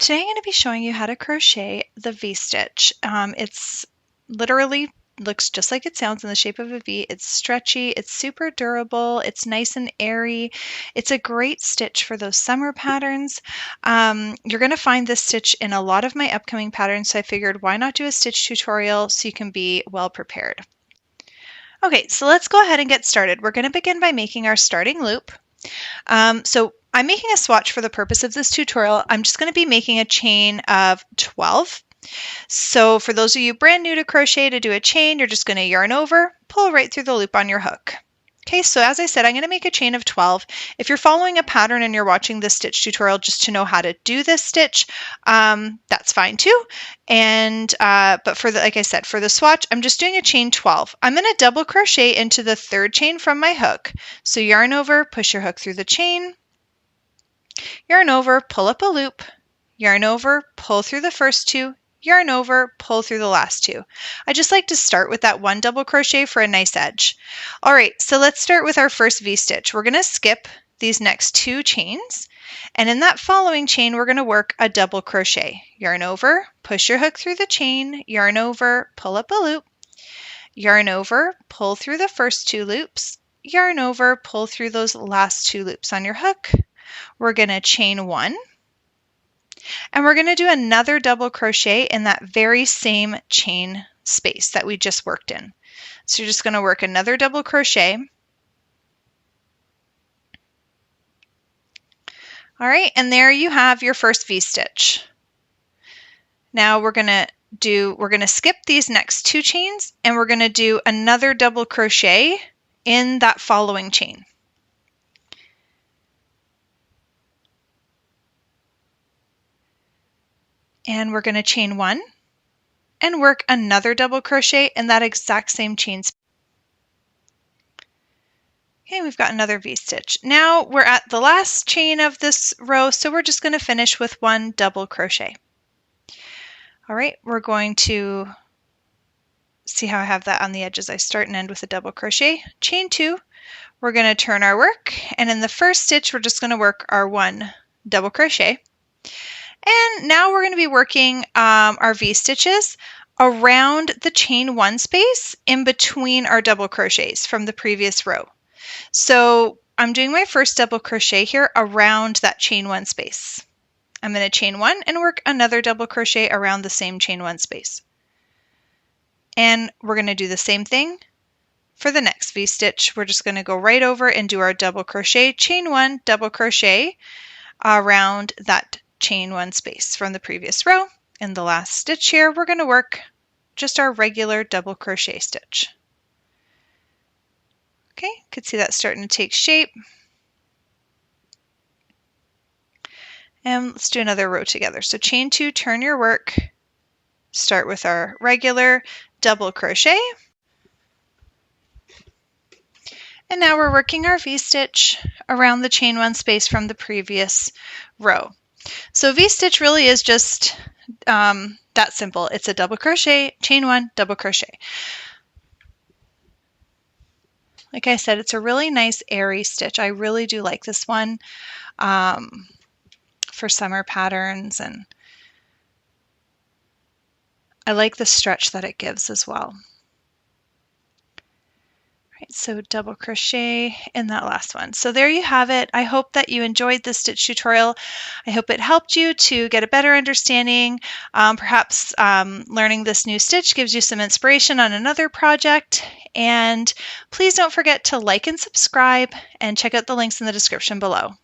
Today I'm going to be showing you how to crochet the V-stitch. It's literally looks just like it sounds in the shape of a V. It's stretchy, it's super durable, it's nice and airy. It's a great stitch for those summer patterns. You're going to find this stitch in a lot of my upcoming patterns, so I figured why not do a stitch tutorial so you can be well prepared. Okay, so let's go ahead and get started. We're going to begin by making our starting loop. So I'm making a swatch for the purpose of this tutorial. I'm just going to be making a chain of 12. So for those of you brand new to crochet, to do a chain, you're just going to yarn over, pull right through the loop on your hook. Okay, so as I said, I'm going to make a chain of 12. If you're following a pattern and you're watching this stitch tutorial just to know how to do this stitch, that's fine too. And but for the, like I said, for the swatch, I'm just doing a chain 12. I'm going to double crochet into the third chain from my hook. So yarn over, push your hook through the chain, yarn over, pull up a loop, yarn over, pull through the first two, yarn over, pull through the last two. I just like to start with that one double crochet for a nice edge. All right, so let's start with our first V-stitch. We're going to skip these next two chains, and in that following chain, we're going to work a double crochet. Yarn over, push your hook through the chain, yarn over, pull up a loop, yarn over, pull through the first two loops, yarn over, pull through those last two loops on your hook. We're going to chain one, and we're going to do another double crochet in that very same chain space that we just worked in. So you're just going to work another double crochet. All right, and there you have your first V-stitch. Now we're going to skip these next two chains, and we're going to do another double crochet in that following chain. And we're going to chain one and work another double crochet in that exact same chain. Okay, we've got another V-stitch. Now we're at the last chain of this row, so we're just going to finish with one double crochet. All right, we're going to see how I have that on the edges. I start and end with a double crochet, chain two. We're going to turn our work, and in the first stitch, we're just going to work our one double crochet. And now we're going to be working our V-stitches around the chain one space in between our double crochets from the previous row. So I'm doing my first double crochet here around that chain one space. I'm going to chain one and work another double crochet around the same chain one space. And we're going to do the same thing for the next V-stitch. We're just going to go right over and do our double crochet, chain one, double crochet around that chain one space from the previous row. In the last stitch here, we're going to work just our regular double crochet stitch. Okay, you can see that starting to take shape. And let's do another row together. So chain two, turn your work, start with our regular double crochet. And now we're working our V-stitch around the chain one space from the previous row. So V-stitch really is just that simple. It's a double crochet, chain one, double crochet. Like I said, it's a really nice airy stitch. I really do like this one for summer patterns, and I like the stretch that it gives as well. Right, so double crochet in that last one. So there you have it. I hope that you enjoyed this stitch tutorial. I hope it helped you to get a better understanding. Perhaps learning this new stitch gives you some inspiration on another project. And please don't forget to like and subscribe, and check out the links in the description below.